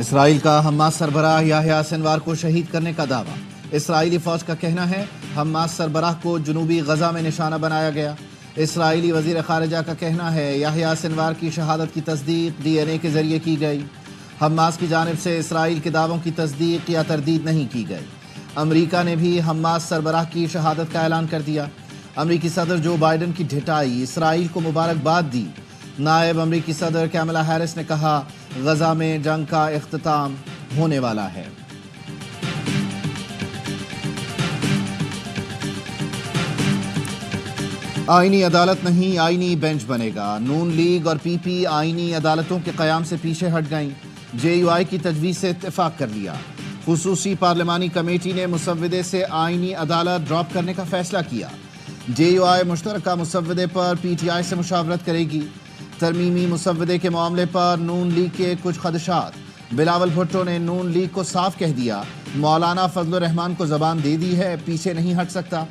اسرائیل کا حماس سربراہ یحییٰ سنوار کو شہید کرنے کا دعویٰ۔ اسرائیلی فوج کا کہنا ہے حماس سربراہ کو جنوبی غزہ میں نشانہ بنایا گیا۔ اسرائیلی وزیر خارجہ کا کہنا ہے یحییٰ سنوار کی شہادت کی تصدیق ڈی این اے کے ذریعے کی گئی۔ حماس کی جانب سے اسرائیل کے دعووں کی تصدیق یا تردید نہیں کی گئی۔ امریکہ نے بھی حماس سربراہ کی شہادت کا اعلان کر دیا۔ امریکی صدر جو بائیڈن کی ڈھٹائی، اسرائیل کو مبارکباد دی۔ نائب امریکی صدر کیملا ہیرس نے کہا غزہ میں جنگ کا اختتام ہونے والا ہے۔ آئینی عدالت نہیں، آئینی بینچ بنے گا۔ نون لیگ اور پی پی آئینی عدالتوں کے قیام سے پیچھے ہٹ گئیں۔ جے یو آئی کی تجویز سے اتفاق کر لیا۔ خصوصی پارلیمانی کمیٹی نے مسودے سے آئینی عدالت ڈراپ کرنے کا فیصلہ کیا۔ جے یو آئی مشترکہ مسودے پر پی ٹی آئی سے مشاورت کرے گی۔ ترمیمی مسودے کے معاملے پر نون لیگ کے کچھ خدشات۔ بلاول بھٹو نے نون لیگ کو صاف کہہ دیا مولانا فضل الرحمان کو زبان دے دی ہے، پیچھے نہیں ہٹ سکتا۔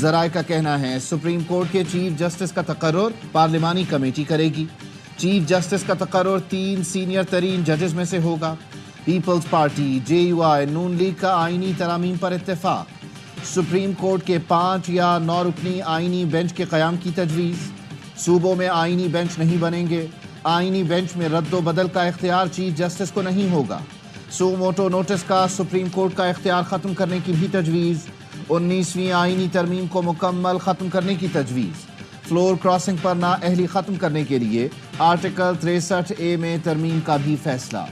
ذرائع کا کہنا ہے سپریم کورٹ کے چیف جسٹس کا تقرر پارلیمانی کمیٹی کرے گی۔ چیف جسٹس کا تقرر 3 سینئر ترین ججز میں سے ہوگا۔ Peoples Party, JUI, Noon League کا آئینی ترامیم پر اتفاق۔ سپریم کورٹ کے 5 یا 9 رکنی آئینی بینچ کے قیام کی تجویز۔ صوبوں میں آئینی بینچ نہیں بنیں گے۔ آئینی بینچ میں رد و بدل کا اختیار چیف جسٹس کو نہیں ہوگا۔ سو موٹو نوٹس کا سپریم کورٹ کا اختیار ختم کرنے کی بھی تجویز۔ 19ویں آئینی ترمیم کو مکمل ختم کرنے کی تجویز۔ فلور کراسنگ پر نااہلی ختم کرنے کے لیے آرٹیکل 63A میں ترمیم کا بھی فیصلہ۔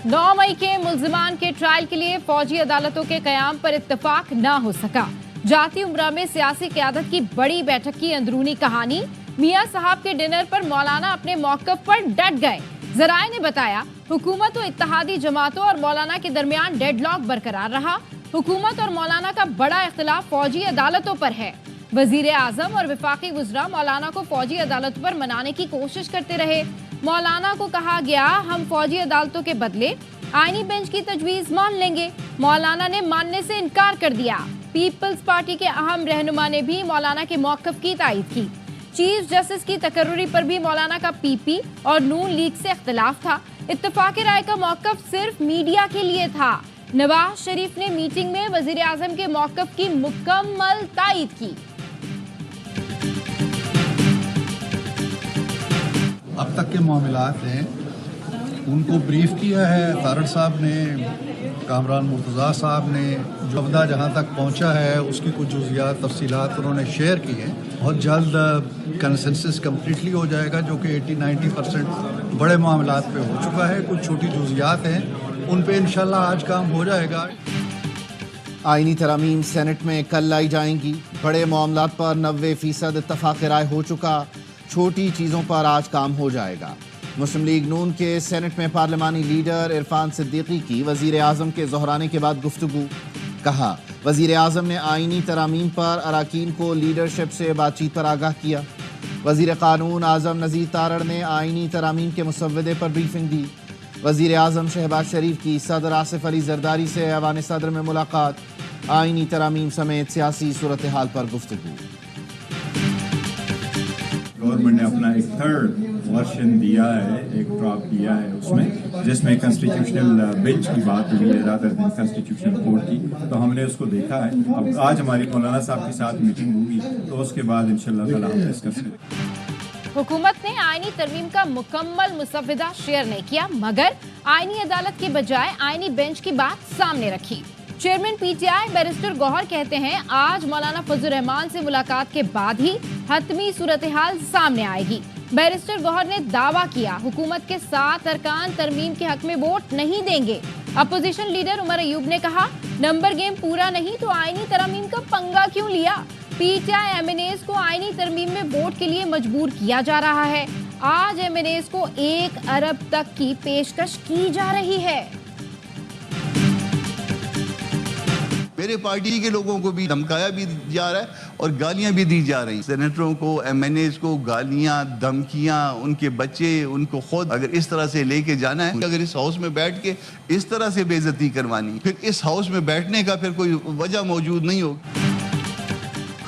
نو مئی کے ملزمان کے ٹرائل کے لیے فوجی عدالتوں کے قیام پر اتفاق نہ ہو سکا۔ جاتی امرا میں سیاسی قیادت کی بڑی بیٹھک کی اندرونی کہانی۔ میاں صاحب کے ڈنر پر مولانا اپنے موقف پر ڈٹ گئے۔ ذرائع نے بتایا حکومت و اتحادی جماعتوں اور مولانا کے درمیان ڈیڈ لاک برقرار رہا۔ حکومت اور مولانا کا بڑا اختلاف فوجی عدالتوں پر ہے۔ وزیر اعظم اور وفاقی وزراء مولانا کو فوجی عدالتوں پر منانے کی کوشش کرتے رہے۔ مولانا کو کہا گیا ہم فوجی عدالتوں کے بدلے آئینی بینچ کی تجویز مان لیں گے۔ مولانا نے ماننے سے انکار کر دیا۔ پیپلز پارٹی کے اہم رہنما نے بھی مولانا کے موقف کی تائید کی۔ چیف جسٹس کی تقرری پر بھی مولانا کا پی پی اور نون لیگ سے اختلاف تھا۔ اتفاق رائے کا موقف صرف میڈیا کے لیے تھا۔ نواز شریف نے میٹنگ میں وزیر اعظم کے موقف کی مکمل تائید کی۔ اب تک کے معاملات ہیں ان کو بریف کیا ہے تارڑ صاحب نے، کامران مرتضیٰ صاحب نے۔ جو عہدہ جہاں تک پہنچا ہے اس کی کچھ جزیات تفصیلات انہوں نے شیئر کی ہیں۔ بہت جلد کنسنسس کمپلیٹلی ہو جائے گا جو کہ 80-90% بڑے معاملات پہ ہو چکا ہے۔ کچھ چھوٹی جزیات ہیں ان پہ انشاءاللہ آج کام ہو جائے گا۔ آئینی ترامیم سینٹ میں کل لائی جائیں گی۔ بڑے معاملات پر 90% اتفاق رائے ہو چکا، چھوٹی چیزوں پر آج کام ہو جائے گا۔ مسلم لیگ نون کے سینٹ میں پارلیمانی لیڈر عرفان صدیقی کی وزیر اعظم کے ظہرانے کے بعد گفتگو۔ کہا وزیر اعظم نے آئینی ترامیم پر اراکین کو لیڈرشپ سے بات چیت پر آگاہ کیا۔ وزیر قانون اعظم نذیر تارڑ نے آئینی ترامیم کے مسودے پر بریفنگ دی۔ وزیر اعظم شہباز شریف کی صدر آصف علی زرداری سے ایوان صدر میں ملاقات۔ آئینی ترامیم سمیت سیاسی صورتحال پر گفتگو۔ گورنمنٹ نے اپنا ایک تھرڈ ورژن دیا ہے، ایک ڈراپ دیا ہے اس میں، جس میں کنسٹیٹیوشنل بینچ کی بات ہوئی ہے رادر دین کنسٹیٹیوشنل کورٹ کی، تو ہم نے اس کو دیکھا ہے۔ اب آج ہماری مولانا صاحب کے ساتھ میٹنگ ہوگی تو اس کے بعد انشاءاللہ تعالی ہم ڈسکس کریں گے۔ حکومت نے آئینی ترمیم کا مکمل مسودہ شیئر نہیں کیا، مگر آئینی عدالت کی بجائے آئینی بینچ کی بات سامنے رکھی۔ Chairman PTI barrister Gohar کہتے ہیں آج مولانا فضل الرحمان سے ملاقات کے بعد ہی حتمی صورتحال سامنے آئے گی۔ بیرسٹر گوہر نے دعویٰ کیا حکومت کے 7 ارکان ترمیم کے حق میں ووٹ نہیں دیں گے۔ اپوزیشن لیڈر عمر ایوب نے کہا نمبر گیم پورا نہیں تو آئینی ترمیم کا پنگا کیوں لیا؟ PTI MNAs کو آئینی ترمیم میں ووٹ کے لیے مجبور کیا جا رہا ہے۔ آج ایم این ایز کو 1 ارب تک کی پیشکش کی جا رہی ہے۔ میرے پارٹی کے لوگوں کو بھی دھمکایا بھی جا رہا ہے اور گالیاں بھی دی جا رہی۔ سینیٹروں کو، ایم این ایز کو گالیاں، دھمکیاں، ان کے بچے، ان کو خود اگر اس طرح سے لے کے جانا ہے، اگر اس ہاؤس میں بیٹھ کے اس طرح سے بے عزتی کروانی، پھر اس ہاؤس میں بیٹھنے کا پھر کوئی وجہ موجود نہیں ہوگی۔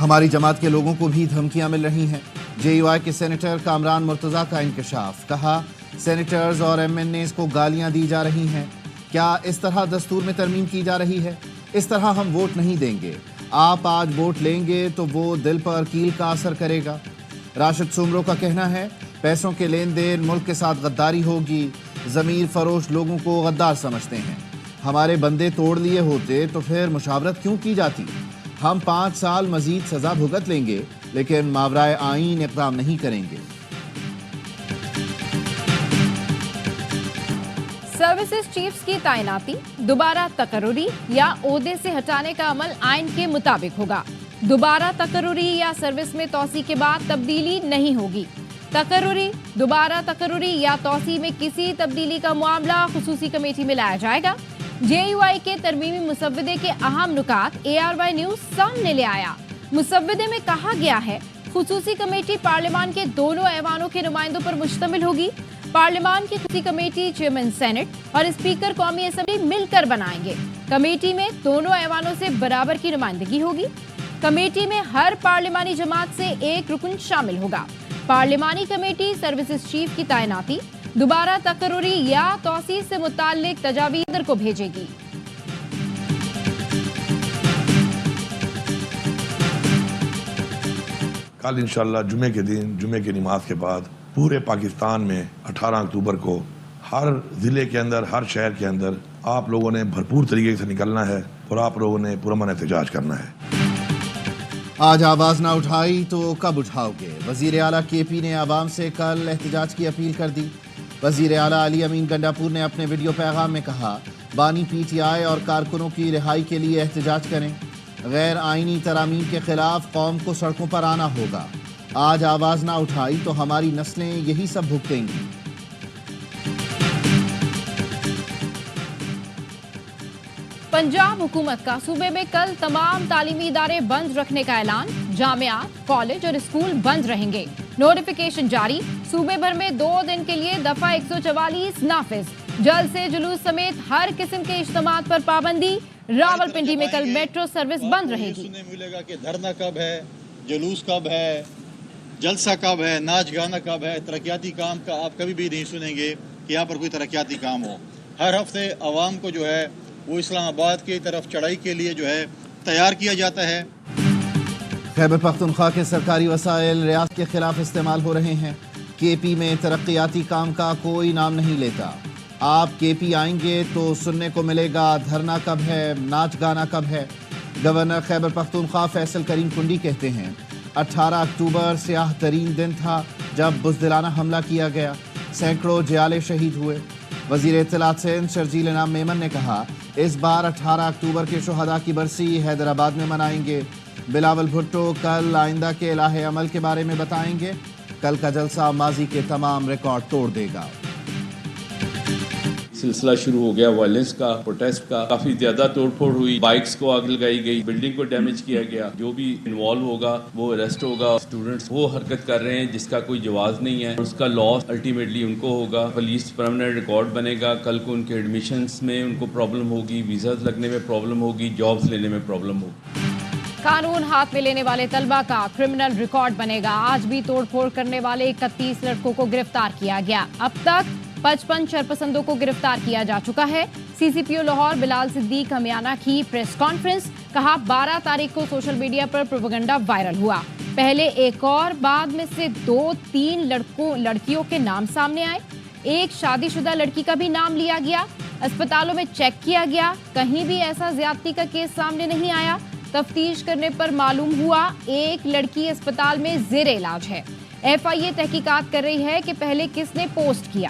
ہماری جماعت کے لوگوں کو بھی دھمکیاں مل رہی ہیں۔ JUI کے سینیٹر کامران مرتضیٰ کا انکشاف، کہا سینیٹرز اور MNAs کو گالیاں دی جا رہی ہیں۔ کیا اس طرح دستور میں ترمیم کی جا رہی ہے؟ اس طرح ہم ووٹ نہیں دیں گے۔ آپ آج ووٹ لیں گے تو وہ دل پر کیل کا اثر کرے گا۔ راشد سومرو کا کہنا ہے پیسوں کے لین دین ملک کے ساتھ غداری ہوگی، ضمیر فروش لوگوں کو غدار سمجھتے ہیں۔ ہمارے بندے توڑ لیے ہوتے تو پھر مشاورت کیوں کی جاتی؟ ہم 5 سال مزید سزا بھگت لیں گے لیکن ماورائے آئین اقدام نہیں کریں گے۔ سروسز چیفز کی تعیناتی دوبارہ تقرری یا عہدے سے ہٹانے کا عمل آئین کے مطابق ہوگا۔ دوبارہ تقرری یا سروس میں توسیع کے بعد تبدیلی نہیں ہوگی۔ تقرری، دوبارہ تقرری یا توسیع میں کسی تبدیلی کا معاملہ خصوصی کمیٹی میں لایا جائے گا۔ JUI کے ترمیمی مسودے کے اہم نکات ARY نیوز سامنے لے آیا۔ مسودے میں کہا گیا ہے خصوصی کمیٹی پارلیمان کے دونوں ایوانوں کے نمائندوں پر مشتمل ہوگی۔ پارلیمان کی خصوصی کمیٹی چیئرمین سینٹ اور اسپیکر قومی اسمبلی مل کر بنائیں گے۔ کمیٹی میں دونوں ایوانوں سے برابر کی نمائندگی ہوگی۔ کمیٹی میں ہر پارلیمانی جماعت سے ایک رکن شامل ہوگا۔ پارلیمانی کمیٹی سروسز چیف کی تعیناتی، دوبارہ تقرری یا توسیع سے متعلق تجاویز صدر کو بھیجے گی۔ کل انشاءاللہ جمعے کے دن، جمعے کی نماز کے بعد پورے پاکستان میں 18 اکتوبر کو ہر ضلع کے اندر، ہر شہر کے اندر آپ لوگوں نے بھرپور طریقے سے نکلنا ہے اور آپ لوگوں نے پرامن احتجاج کرنا ہے۔ آج آواز نہ اٹھائی تو کب اٹھاؤ گے؟ وزیر اعلیٰ KP نے عوام سے کل احتجاج کی اپیل کر دی۔ وزیر اعلیٰ علی امین گنڈاپور نے اپنے ویڈیو پیغام میں کہا بانی PTI اور کارکنوں کی رہائی کے لیے احتجاج کریں۔ غیر آئینی ترامیم کے خلاف قوم کو سڑکوں پر آنا ہوگا۔ آج آواز نہ اٹھائی تو ہماری نسلیں یہی سب بھگتیں گی۔ پنجاب حکومت کا صوبے میں کل تمام تعلیمی ادارے بند رکھنے کا اعلان۔ جامعات، کالج اور اسکول بند رہیں گے۔ نوٹیفیکیشن جاری۔ صوبے بھر میں 2 دن کے لیے دفعہ 144 نافذ۔ جلسے جلوس سمیت ہر قسم کے اجتماعات پر پابندی۔ راولپنڈی میں کل میٹرو سروس بند رہے گی۔ سننے ملے گا کہ دھرنا کب ہے، جلوس کب ہے، جلسہ کب ہے، ناچ گانا کب ہے، ترقیاتی کام کا آپ کبھی بھی نہیں سنیں گے کہ یہاں پر کوئی ترقیاتی کام ہو۔ ہر ہفتے عوام کو جو ہے وہ اسلام آباد کی طرف چڑھائی کے لیے جو ہے تیار کیا جاتا ہے۔ خیبر پختونخوا کے سرکاری وسائل ریاست کے خلاف استعمال ہو رہے ہیں۔ KP میں ترقیاتی کام کا کوئی نام نہیں لیتا۔ آپ KP آئیں گے تو سننے کو ملے گا دھرنا کب ہے، ناچ گانا کب ہے۔ گورنر خیبر پختونخوا فیصل کریم کنڈی کہتے ہیں 18 اکتوبر سیاہ ترین دن تھا جب بزدلانہ حملہ کیا گیا، سینکڑوں جیالے شہید ہوئے۔ وزیر اطلاعات سندھ شرجیل انعام میمن نے کہا اس بار 18 اکتوبر کے شہداء کی برسی حیدرآباد میں منائیں گے۔ بلاول بھٹو کل آئندہ کے الہ عمل کے بارے میں بتائیں گے۔ کل کا جلسہ ماضی کے تمام ریکارڈ توڑ دے گا۔ سلسلہ شروع ہو گیا وائلنس کا، پروٹیسٹ کا، کافی زیادہ توڑ پھوڑ ہوئی، بائکس کو آگ لگائی گئی، بلڈنگ کو ڈیمیج کیا گیا۔ جو بھی انوالو ہوگا وہ اریسٹ ہوگا۔ اسٹوڈنٹس وہ حرکت کر رہے ہیں جس کا کوئی جواز نہیں ہے، اس کا لاس الٹیمیٹلی ان کو ہوگا۔ پولیس پرماننٹ ریکارڈ بنے گا۔ کل کو ان کے ایڈمیشنز میں ان کو پرابلم ہوگی، ویزاز لگنے میں پرابلم ہوگی، جابز لینے میں پرابلم ہوگی۔ قانون ہاتھ میں لینے والے طلبہ کا کرمنل ریکارڈ بنے گا۔ آج بھی توڑ پھوڑ کرنے والے 31 لڑکوں کو گرفتار کیا گیا۔ اب تک 55 شرپسندوں کو گرفتار کیا جا چکا ہے۔ CCPO لاہور بلال صدیق ہمیانہ کی پریس کانفرنس، کہا 12 تاریخ کو سوشل میڈیا پر پروپیگنڈا وائرل ہوا۔ پہلے ایک اور بعد میں سے 2-3 لڑکیوں کے نام سامنے آئے۔ ایک شادی شدہ لڑکی کا بھی نام لیا گیا۔ اسپتالوں میں چیک کیا گیا، کہیں بھی ایسا زیادتی کا کیس سامنے نہیں آیا۔ تفتیش کرنے پر معلوم ہوا ایک لڑکی اسپتال میں زیر علاج ہے۔ FIA تحقیقات کر رہی ہے کہ پہلے کس نے پوسٹ کیا۔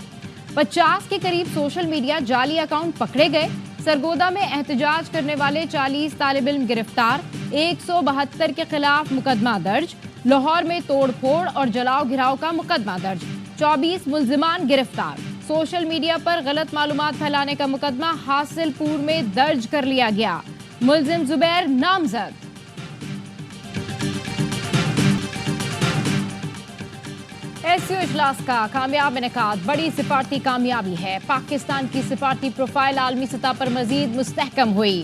50 کے قریب سوشل میڈیا جعلی اکاؤنٹ پکڑے گئے۔ سرگودا میں احتجاج کرنے والے 40 طالب علم گرفتار، 172 کے خلاف مقدمہ درج۔ لاہور میں توڑ پھوڑ اور جلاؤ گھراؤ کا مقدمہ درج، 24 ملزمان گرفتار۔ سوشل میڈیا پر غلط معلومات پھیلانے کا مقدمہ حاصل پور میں درج کر لیا گیا، ملزم زبیر نامزد۔ SCO اجلاس کا کامیاب انعقاد بڑی سفارتی کامیابی ہے۔ پاکستان کی سفارتی پروفائل عالمی سطح پر مزید مستحکم ہوئی۔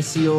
SCO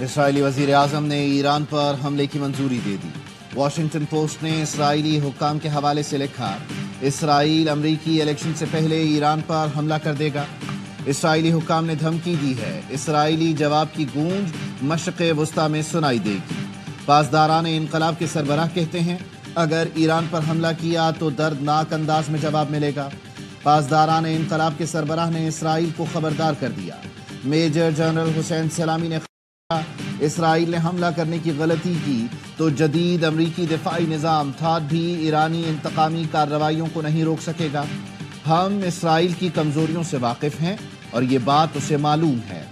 اسرائیلی وزیر اعظم نے ایران پر حملے کی منظوری دے دی۔ واشنگٹن پوسٹ نے اسرائیلی حکام کے حوالے سے لکھا، اسرائیل امریکی الیکشن سے پہلے ایران پر حملہ کر دے گا۔ اسرائیلی حکام نے دھمکی دی ہے، اسرائیلی جواب کی گونج مشرق وسطی میں سنائی دے گی۔ پاسداران انقلاب کے سربراہ کہتے ہیں اگر ایران پر حملہ کیا تو دردناک انداز میں جواب ملے گا۔ پاسداران انقلاب کے سربراہ نے اسرائیل کو خبردار کر دیا۔ میجر جنرل حسین سلامی نے کہا، اسرائیل نے حملہ کرنے کی غلطی کی تو جدید امریکی دفاعی نظام تھاد بھی ایرانی انتقامی کارروائیوں کو نہیں روک سکے گا۔ ہم اسرائیل کی کمزوریوں سے واقف ہیں اور یہ بات اسے معلوم ہے۔